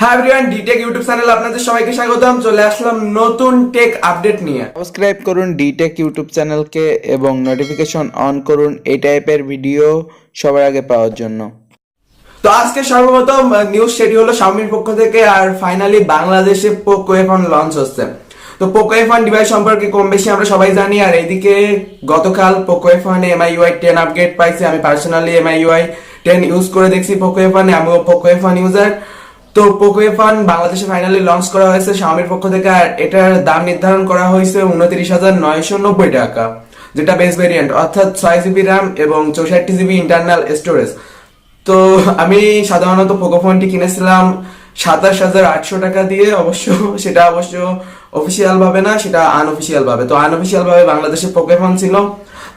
Hi everyone, detect YouTube চ্যানেলে আপনাদের সবাইকে স্বাগতম। চলে আসলাম নতুন টেক আপডেট নিয়ে। সাবস্ক্রাইব করুন ডিটেক ইউটিউব চ্যানেলকে এবং নোটিফিকেশন অন করুন এই টাইপের ভিডিও সবার আগে পাওয়ার জন্য। তো আজকে সর্বপ্রথম নিউজ সেটি হলো শাওমির পক্ষ থেকে, আর ফাইনালি বাংলাদেশে পোকো এফ1 লঞ্চ হচ্ছে। তো পোকো এফ1 ডিভাইস সম্পর্কে কম বেশি আমরা সবাই জানি। আর এইদিকে গতকাল পোকো এফ1 এ MIUI 10 আপগ্রেড পাইছে। আমি পার্সোনালি MIUI 10 ইউজ করে দেখছি পোকো এফ1 এ, আমিও পোকো এফ1 ইউজার। তো পোকো এফ1 বাংলাদেশে ফাইনালি লঞ্চ করা হয়েছে শাওমির পক্ষ থেকে, আর এটার দাম নির্ধারণ করা হয়েছে 29,990 টাকা, যেটা বেস ভেরিয়েন্ট, অর্থাৎ 6GB র্যাম এবং 64GB ইন্টারনাল স্টোরেজ। তো আমি সাধারণত পোকো ফোনটি কিনেছিলাম 27,800 টাকা দিয়ে। সেটা অবশ্য অফিসিয়াল ভাবে না, সেটা আনঅফিসিয়াল ভাবে। তো আনঅফিসিয়াল ভাবে বাংলাদেশে পোকো ফোন ছিল,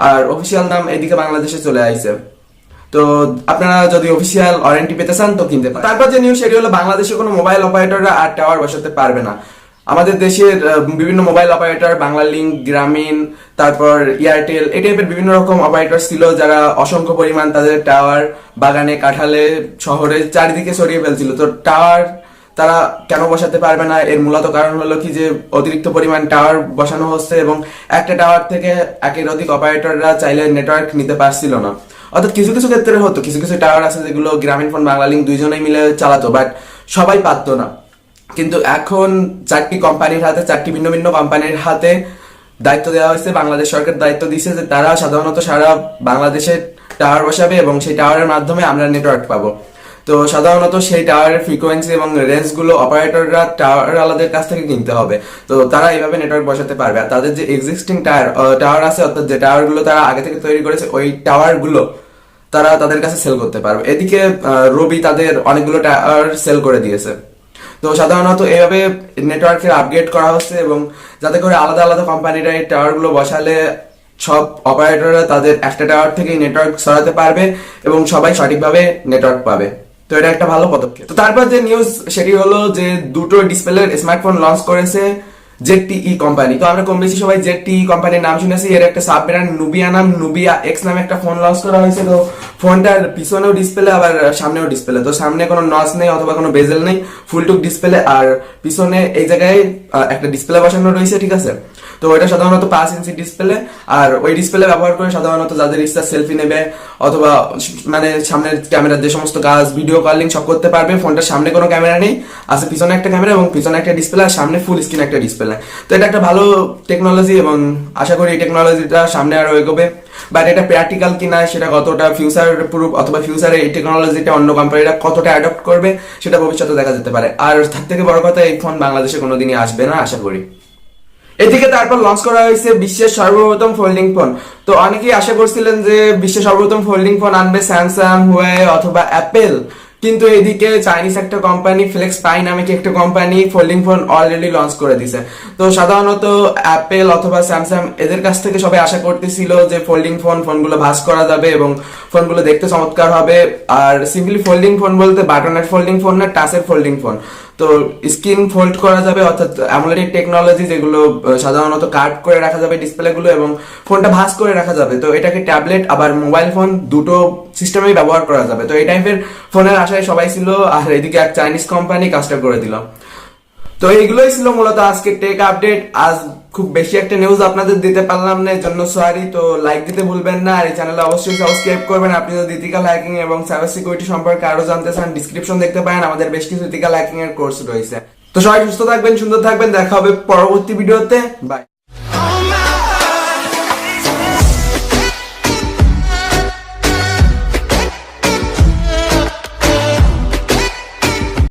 আর অফিসিয়াল দাম এদিকে বাংলাদেশে চলে আইছে। তো আপনারা যদি অফিসিয়াল ওয়ারেন্টি পেতে চান তো কিনতে পারেন। তারপর যে নিউজ সেটি হলো বাংলাদেশে কোনো মোবাইল অপারেটররা আর টাওয়ার বসাতে পারবে না। আমাদের দেশের বিভিন্ন মোবাইল অপারেটর, বাংলা লিংক, গ্রামীণ, তারপর এয়ারটেল, এই টাইপের বিভিন্ন রকম অপারেটর ছিল যারা অসংখ্য পরিমাণ তাদের টাওয়ার বাগানে, কাঁঠালে, শহরে চারিদিকে ছড়িয়ে ফেলছিল। তো টাওয়ার তারা কেন বসাতে পারবে না, এর মূলত কারণ হলো কি যে অতিরিক্ত পরিমাণ টাওয়ার বসানো হচ্ছে এবং একটা টাওয়ার থেকে একের অধিক অপারেটররা চাইলে নেটওয়ার্ক নিতে পারছিল না। অর্থাৎ কিছু কিছু ক্ষেত্রে হতো, কিছু কিছু টাওয়ার আছে যেগুলো গ্রামীণ ফোন, বাংলা লিংক দুইজনেই মিলে চালাতো, বাট সবাই পারতো না। কিন্তু এখন চারটি কোম্পানির হাতে, চারটি ভিন্ন ভিন্ন কোম্পানির হাতে দায়িত্ব দেওয়া হয়েছে। বাংলাদেশ সরকার দায়িত্ব দিয়েছে যে তারা সাধারণত সারা বাংলাদেশে টাওয়ার বসাবে এবং সেই টাওয়ারের মাধ্যমে আমরা নেটওয়ার্ক পাবো। তো সাধারণত সেই টাওয়ারের ফ্রিকোয়েন্সি এবং রেঞ্জ গুলো অপারেটররা টাওয়ার আলাদের কাছ থেকে কিনতে হবে। তো তারা এইভাবে নেটওয়ার্ক বসাতে পারবে। আর তাদের যে এক্সিস্টিং টাওয়ার আছে, অর্থাৎ যে টাওয়ার গুলো তারা আগে থেকে তৈরি করেছে, ওই টাওয়ার গুলো তারা তাদের কাছে সেল করতে পারবে। এদিকে রবি তাদের অনেকগুলো টাওয়ার সেল করে দিয়েছে। তো সাধারণত এইভাবে নেটওয়ার্কের আপগ্রেড করা হচ্ছে এবং যাতে করে আলাদা আলাদা কোম্পানিরা এই টাওয়ার গুলো বসালে সব অপারেটররা তাদের একটা টাওয়ার থেকে নেটওয়ার্ক সরাতে পারবে এবং সবাই সঠিকভাবে নেটওয়ার্ক পাবে। তো এটা একটা ভালো পদক্ষেপ। তো তারপর যে নিউজ সেটি হলো যে দুটো ডিসপ্লের স্মার্টফোন লঞ্চ করেছে ZTE কোম্পানি। তো আমরা কম বেশি সবাই ZTE কোম্পানির নাম শুনেছি। এর একটা সাব ব্র্যান্ড নুবিয়া এক্স নামে একটা ফোন লঞ্চ করা হয়েছে। তো ফোনটার পিছনেও ডিসপ্লে আবার সামনেও ডিসপ্লে। তো সামনে কোনো নচ নেই অথবা কোনো বেজেল নেই, ফুল টুক ডিসপ্লে, আর পিছনে এই জায়গায় একটা ডিসপ্লে বসানো রয়েছে, ঠিক আছে। তো এটা সাধারণত 5 ইঞ্চি ডিসপ্লে, আর ওই ডিসপ্লে ব্যবহার করে সাধারণত যাদের ইচ্ছা সেলফি নেবে অথবা মানে সামনের ক্যামেরার যে সমস্ত কাজ, ভিডিও কলিং সব করতে পারবে। ফোনটার সামনে কোনো ক্যামেরা নেই, আছে পিছনে একটা ক্যামেরা এবং পিছনে একটা ডিসপ্লে, আর সামনে ফুল স্ক্রিন একটা ডিসপ্লে। তো এটা একটা ভালো টেকনোলজি এবং আশা করি এই টেকনোলজিটা সামনে আরো এগোবে। বাট এটা প্র্যাকটিক্যাল কিনা, সেটা কতটা ফিউচার প্রুফ অথবা ফিউচারে এই টেকনোলজিটা অন্য কোম্পানিরা কতটা অ্যাডপ্ট করবে সেটা ভবিষ্যতে দেখা যেতে পারে। আর তার থেকে বড় কথা, এই ফোন বাংলাদেশে কোনোদিনই আসবে না আশা করি। এদিকে তারপর লঞ্চ করা হয়েছে বিশ্বের সর্বপ্রথম ফোল্ডিং ফোন। তো অনেকেই আশা করছিলেন যে বিশ্বের সর্বপ্রথম ফোল্ডিং ফোন আনবে স্যামসাং, হুয়াওয়ে অথবা অ্যাপেল, কিন্তু এদিকে চাইনিজ একটা কোম্পানি ফ্লেক্স পাই নামে কি একটা company folding phone already launch করে দিছে। তো সাধারণত অ্যাপেল অথবা স্যামসাং এদের কাছ থেকে সবাই আশা করতেছিল যে ফোল্ডিং ফোনগুলো ভাঁজ করা যাবে এবং ফোনগুলো দেখতে চমৎকার হবে। আর সিম্পলি ফোল্ডিং ফোন বলতে বাটনের ফোল্ডিং ফোন না, টাচের ফোল্ডিং ফোন। তো স্ক্রিন ফোল্ড করা যাবে, অর্থাৎ অ্যামোলেড টেকনোলজি, যেগুলো সাধারণত কাট করে রাখা যাবে ডিসপ্লে গুলো এবং ফোনটা ভাঁজ করে রাখা যাবে। তো এটাকে ট্যাবলেট আবার মোবাইল ফোন দুটো সিস্টেমেই ব্যবহার করা যাবে। তো এই টাইপের ফোনের আশায় সবাই ছিল, আর এদিকে এক চাইনিজ কোম্পানি কাজটা করে দিল। তো এইগুলোই ছিল মূলত আজকে টেক আপডেট। আজ খুব বেশি একটা নিউজ আপনাদের দিতে পারলাম না, এর জন্য সরি। তো লাইক দিতে ভুলবেন না, আর এই চ্যানেলে অবশ্যই সাবস্ক্রাইব করবেন। আপনি যদি ইথিক্যাল হ্যাকিং এবং সাইবার সিকিউরিটি সম্পর্কে আরো জানতে চান, ডিসক্রিপশন দেখতে পারেন, আমাদের বেশ কিছু ইথিক্যাল হ্যাকিং এর কোর্স রয়েছে। তো সবাই সুস্থ থাকবেন, সুন্দর থাকবেন, দেখা হবে পরবর্তী ভিডিওতে। বাই।